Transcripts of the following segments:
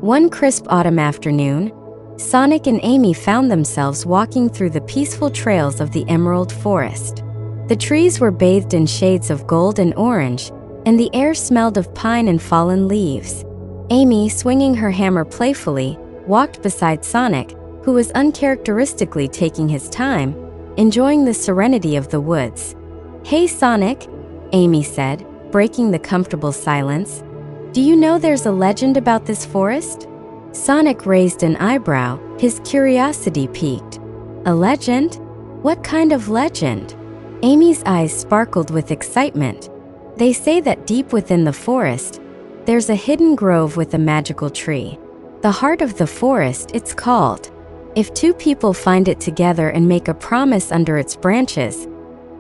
One crisp autumn afternoon, Sonic and Amy found themselves walking through the peaceful trails of the Emerald Forest. The trees were bathed in shades of gold and orange, and the air smelled of pine and fallen leaves. Amy, swinging her hammer playfully, walked beside Sonic, who was uncharacteristically taking his time, enjoying the serenity of the woods. "Hey, Sonic," Amy said, breaking the comfortable silence. "Do you know there's a legend about this forest?" Sonic raised an eyebrow, his curiosity piqued. "A legend? What kind of legend?" Amy's eyes sparkled with excitement. "They say that deep within the forest, there's a hidden grove with a magical tree. The heart of the forest, it's called. If two people find it together and make a promise under its branches,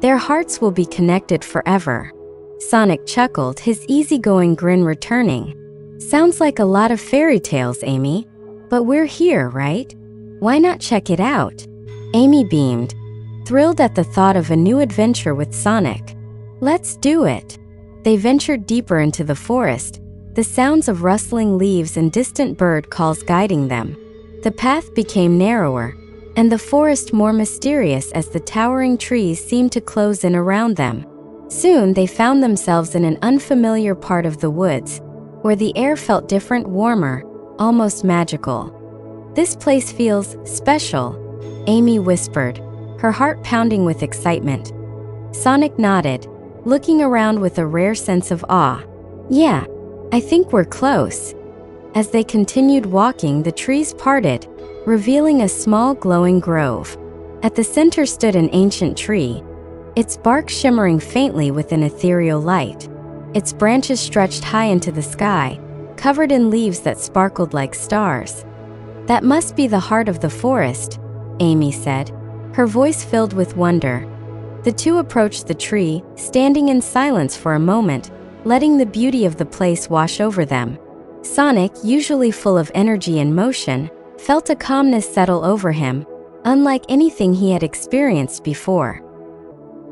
their hearts will be connected forever." Sonic chuckled, his easygoing grin returning. "Sounds like a lot of fairy tales, Amy. But we're here, right? Why not check it out?" Amy beamed, thrilled at the thought of a new adventure with Sonic. "Let's do it." They ventured deeper into the forest, the sounds of rustling leaves and distant bird calls guiding them. The path became narrower, and the forest more mysterious as the towering trees seemed to close in around them. Soon they found themselves in an unfamiliar part of the woods, where the air felt different, warmer, almost magical. "This place feels special," Amy whispered, her heart pounding with excitement. Sonic nodded, looking around with a rare sense of awe. "Yeah, I think we're close." As they continued walking, the trees parted, revealing a small glowing grove. At the center stood an ancient tree, its bark shimmering faintly with an ethereal light. Its branches stretched high into the sky, covered in leaves that sparkled like stars. "That must be the heart of the forest," Amy said, her voice filled with wonder. The two approached the tree, standing in silence for a moment, letting the beauty of the place wash over them. Sonic, usually full of energy and motion, felt a calmness settle over him, unlike anything he had experienced before.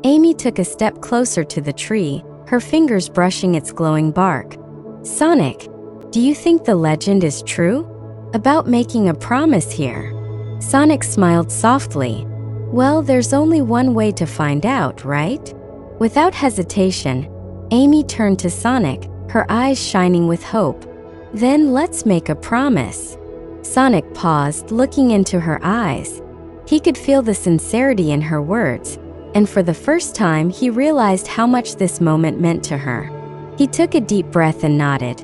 Amy took a step closer to the tree, her fingers brushing its glowing bark. "Sonic, do you think the legend is true? About making a promise here?" Sonic smiled softly. "Well, there's only one way to find out, right?" Without hesitation, Amy turned to Sonic, her eyes shining with hope. "Then let's make a promise." Sonic paused, looking into her eyes. He could feel the sincerity in her words, and for the first time he realized how much this moment meant to her. He took a deep breath and nodded.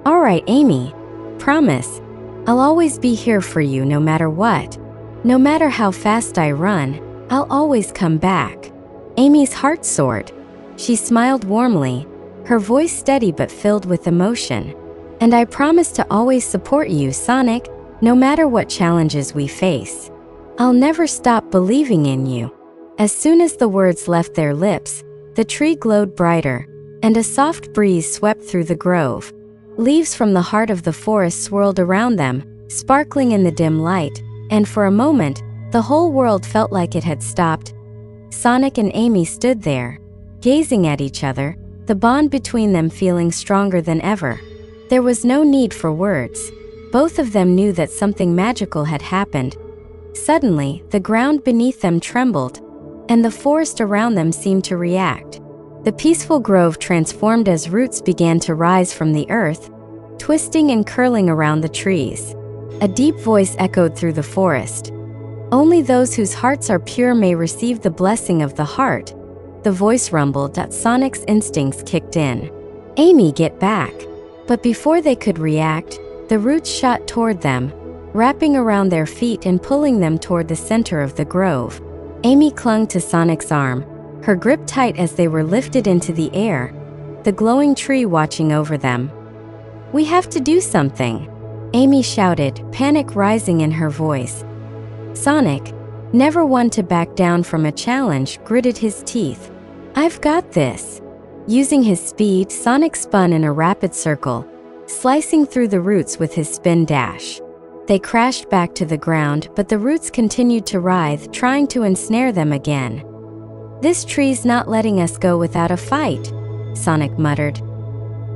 "All right, Amy. Promise. I'll always be here for you no matter what. No matter how fast I run, I'll always come back." Amy's heart soared. She smiled warmly, her voice steady but filled with emotion. "And I promise to always support you, Sonic, no matter what challenges we face. I'll never stop believing in you." As soon as the words left their lips, the tree glowed brighter, and a soft breeze swept through the grove. Leaves from the heart of the forest swirled around them, sparkling in the dim light, and for a moment, the whole world felt like it had stopped. Sonic and Amy stood there, gazing at each other, the bond between them feeling stronger than ever. There was no need for words. Both of them knew that something magical had happened. Suddenly, the ground beneath them trembled, and the forest around them seemed to react. The peaceful grove transformed as roots began to rise from the earth, twisting and curling around the trees. A deep voice echoed through the forest. "Only those whose hearts are pure may receive the blessing of the heart." The voice rumbled that Sonic's instincts kicked in. "Amy, get back." But before they could react, the roots shot toward them, wrapping around their feet and pulling them toward the center of the grove. Amy clung to Sonic's arm, her grip tight as they were lifted into the air, the glowing tree watching over them. "We have to do something," Amy shouted, panic rising in her voice. Sonic, never one to back down from a challenge, gritted his teeth. "I've got this." Using his speed, Sonic spun in a rapid circle, slicing through the roots with his spin dash. They crashed back to the ground, but the roots continued to writhe, trying to ensnare them again. "This tree's not letting us go without a fight," Sonic muttered.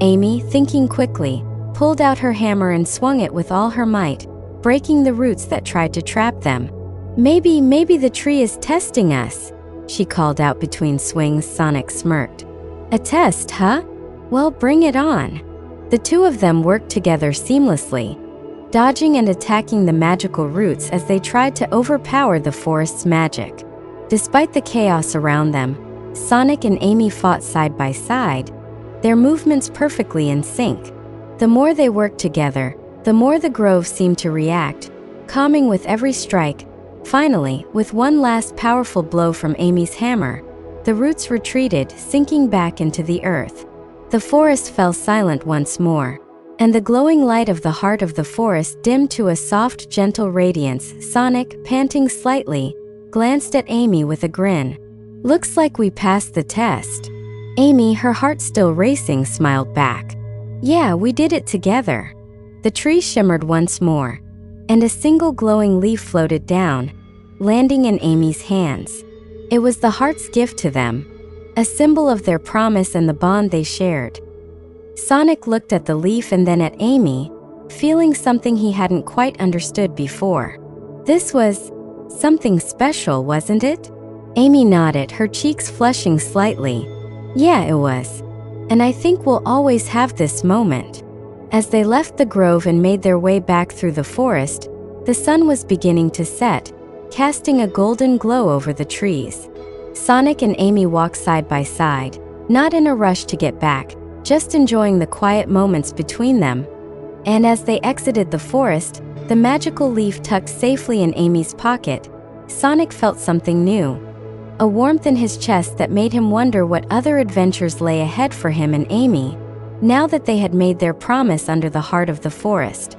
Amy, thinking quickly, pulled out her hammer and swung it with all her might, breaking the roots that tried to trap them. Maybe the tree is testing us," she called out between swings. Sonic smirked. "A test, huh? Well, bring it on." The two of them worked together seamlessly, dodging and attacking the magical roots as they tried to overpower the forest's magic. Despite the chaos around them, Sonic and Amy fought side by side, their movements perfectly in sync. The more they worked together, the more the grove seemed to react, calming with every strike. Finally, with one last powerful blow from Amy's hammer, the roots retreated, sinking back into the earth. The forest fell silent once more, and the glowing light of the heart of the forest dimmed to a soft, gentle radiance. Sonic, panting slightly, glanced at Amy with a grin. "Looks like we passed the test." Amy, her heart still racing, smiled back. "Yeah, we did it together." The tree shimmered once more, and a single glowing leaf floated down, landing in Amy's hands. It was the heart's gift to them, a symbol of their promise and the bond they shared. Sonic looked at the leaf and then at Amy, feeling something he hadn't quite understood before. This was something special, wasn't it? Amy nodded, her cheeks flushing slightly. "Yeah, it was. And I think we'll always have this moment." As they left the grove and made their way back through the forest, the sun was beginning to set, casting a golden glow over the trees. Sonic and Amy walked side by side, not in a rush to get back, just enjoying the quiet moments between them. And as they exited the forest, the magical leaf tucked safely in Amy's pocket, Sonic felt something new. A warmth in his chest that made him wonder what other adventures lay ahead for him and Amy, now that they had made their promise under the heart of the forest.